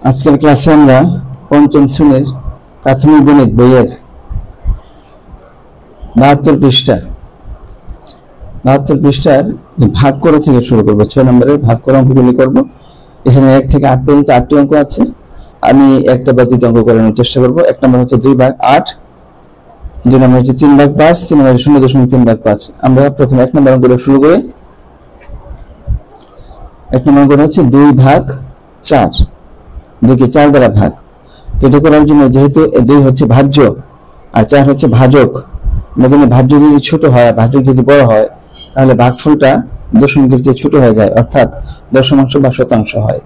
আজকের ক্লাসে আমরা পঞ্চম শ্রেণীর প্রাথমিক গণিত বইয়ের 72 পৃষ্ঠার ভাগ করা থেকে শুরু করব। 6 নম্বরের ভাগ করা অঙ্কগুলি করব। এখানে 1 থেকে 8 পর্যন্ত 8টি অঙ্ক আছে। আমি একটা বা দুটো অঙ্ক করানোর চেষ্টা করব। 1 নম্বর হচ্ছে 2 ভাগ 8, 2 নম্বর হচ্ছে 3 ভাগ 5, 3 নম্বর 0.3 ভাগ 5। আমরা প্রথমে 1 নম্বর অঙ্কটা শুরু করি। 1 নম্বর অঙ্কটা হচ্ছে 2 ভাগ 4, 2 কে 4 দ্বারা ভাগ। তো এটা করার জন্য যেহেতু 2 হচ্ছে ভাজ্য আর 4 হচ্ছে ভাজক, আমরা জানি ভাজ্য যদি ছোট হয়, ভাজক যদি বড় হয়, তাহলে ভাগফলটা দশমিকের চেয়ে ছোট হয়ে যায়, অর্থাৎ দশমাংশ বা শতাংশ হয়।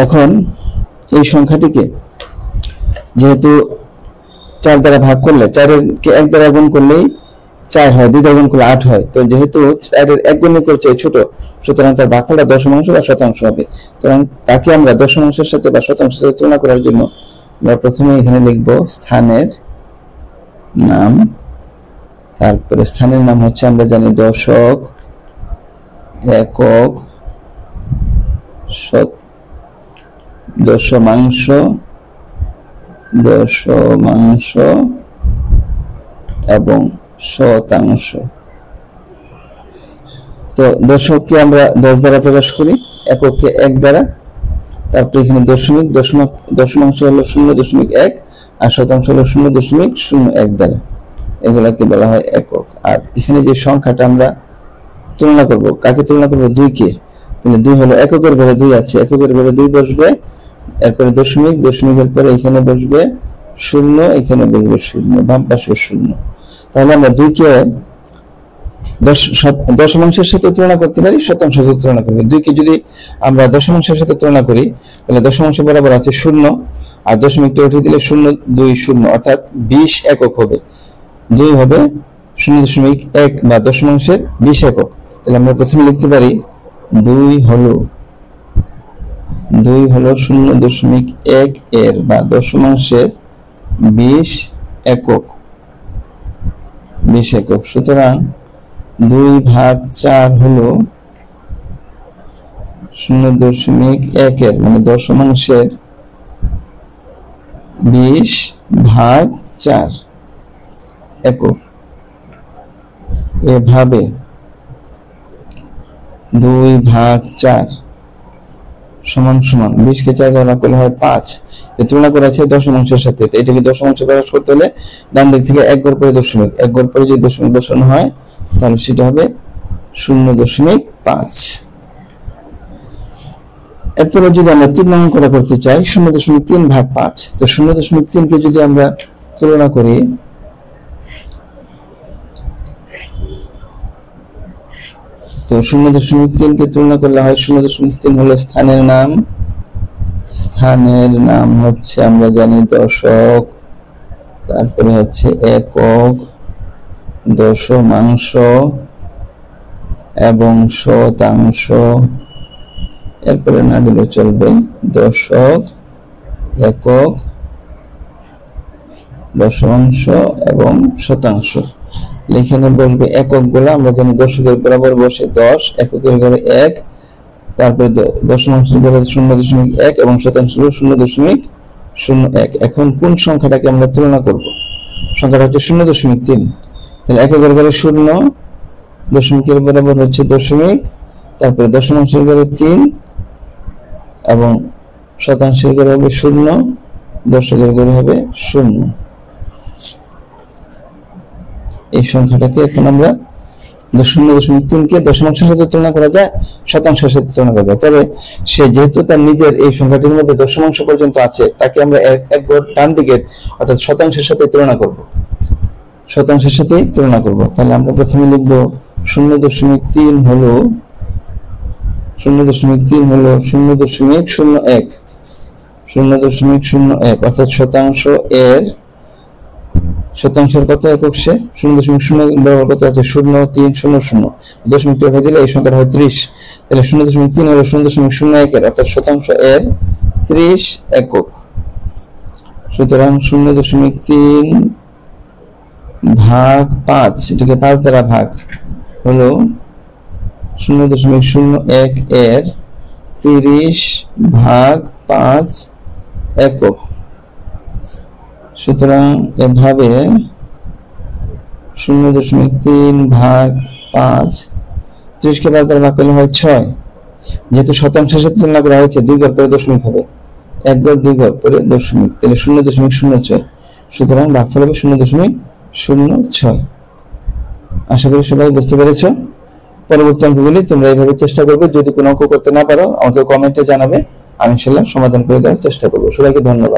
এখন এই সংখ্যাটিকে যেহেতু 4 দ্বারা ভাগ করলে, 4 কে 1 দ্বারা গুণ করলেই 4 হয়, 2 দ্বারা গুণ করলে 8 হয়। তো যেহেতু 4 এর 1 গুণিতকের চেয়ে ছোট, সুতরাং তার ভাগফলটা দশমাংশ বা শতাংশ হবে। সুতরাং তাকে আমরা দশমাংশের সাথে বা শতাংশের সাথে তুলনা করার জন্য আমরা প্রথমে এখানে লিখব স্থানের নাম। তারপরে স্থানের নাম হচ্ছে আমরা জানি দশক, একক, দশমাংশ, এবং শতাংশ। তো দশককে আমরা 10 দ্বারা প্রকাশ করি, একককে 1 দ্বারা, তারপরে এখানে দশমাংশ হলো 0.1 আর শতাংশ হলো 0.01 দ্বারা, এগুলাকে বলা হয় একক। আর এখানে যে সংখ্যাটা আমরা তুলনা করব, কাকে তুলনা করব? 2 কে। তাহলে 2 হলো এককের ঘরে 2 আছে, এককের ঘরে 2 বসবে, এরপরে দশমিকের পরে এখানে বসবে 0, এখানে বসবে 0, বাম পাশে 0। তাহলে আমরা 2 কে দশমাংশের সাথে তুলনা করতে পারি, শতাংশের সাথে তুলনা করতে পারি। 2 কে যদি আমরা দশমাংশের সাথে তুলনা করি, তাহলে দশমাংশ বরাবর আছে 0, আর দশমিকটা উঠিয়ে দিলে 0.20, অর্থাৎ 20 একক হবে। 2 হবে 0.1 বা দশমাংশের 20 একক। তাহলে আমরা প্রথমে লিখতে পারি 2 হলো 0.1 এর বা দশমাংশের 20 একক। সুতরাং 2 ভাগ 4 হলো 0.1 এর মানে দশমাংশের 20 ভাগ 4 একক। এভাবে 2 ভাগ 4 সমান 20 কে 4 দ্বারা করলে হয় 5। তুলনা করা আছে দশমাংশের সাথে। এটাকে দশমাংশে প্রকাশ করতে হলে ডান দিক থেকে 1 ঘর পরে দশমিক, 1 ঘর পরে যদি দশমিক বসানো হয়, তাহলে সেটা হবে 0.5। এরপরে যদি আমরা 3 নং অঙ্কটা করতে চাই, 0.3 ভাগ 5। তো 0.3 কে যদি আমরা তুলনা করি, তো 0.3 কে তুলনা করলে হয় 0.3 হলো স্থানের নাম। স্থানের নাম হচ্ছে আমরা জানি দশক, তারপরে হচ্ছে একক, দশমাংশ এবং শতাংশ। এরপরে না দিলেও চলবে, দশক, একক, দশমাংশ এবং শতাংশ। এখানে বলবে একক গুলা আমরা জানি দশকের বরাবর বসে 10, এককের ঘরে 1, তারপরে দশমাংশের ঘরে 0.1 এবং শতাংশ 0.01। এখন কোন সংখ্যাটাকে আমরা তুলনা করব? সংখ্যাটা হচ্ছে 0.3। তাহলে এককের ঘরে 0, দশমিকের বরাবর হচ্ছে দশমিক, তারপরে দশমাংশের ঘরে 3 এবং শতাংশের ঘরে হবে 0, দশকের ঘরে হবে 0। এই সংখ্যাটাকে এখন আমরা 0.3 কে দশমাংশের সাথে তুলনা করা যায়, শতাংশের সাথে তুলনা করা যায়। তবে সে যেহেতু তার নিজের এই সংখ্যাটির মধ্যে দশমাংশ পর্যন্ত আছে, তাকে আমরা 1 ঘর ডান দিকের অর্থাৎ শতাংশের সাথে তুলনা করব। তাহলে আমরা প্রথমে লিখব 0.3 হলো 0.01 অর্থাৎ শতাংশের কত একক? সে 0.0 বরাবর কত আছে? 0.300। দশমিকটা উঠে দিলে এই সংখ্যাটা হয় 30। তাহলে 0.3 হলো 0.01 এর অর্থাৎ শতাংশ এর 30 একক। সুতরাং 0.3 ভাগ 5, এটাকে 5 দ্বারা ভাগ, হলো 0.01 এর 30 ভাগ 5 একক। সুতরাং এভাবে 0.3 ভাগ 5, 30 কে 5 দ্বারা ভাগ করলে হয় 6। যেহেতু শতাংশের সাথে তুলনা করা হয়েছে, 2 ঘর পরে দশমিক হবে, 1 ঘর 2 ঘর পরে দশমিক, তাহলে 0.06। সুতরাং ভাগফল হবে 0.06। আশা করি সবাই বুঝতে পেরেছ। পরবর্তী অঙ্কগুলি তোমরা এইভাবে চেষ্টা করবে। যদি কোনো অঙ্ক করতে না পারো আমাকে কমেন্টে জানাবে, আমি ইনশাআল্লাহ সমাধান করে দেওয়ার চেষ্টা করব। সবাইকে ধন্যবাদ।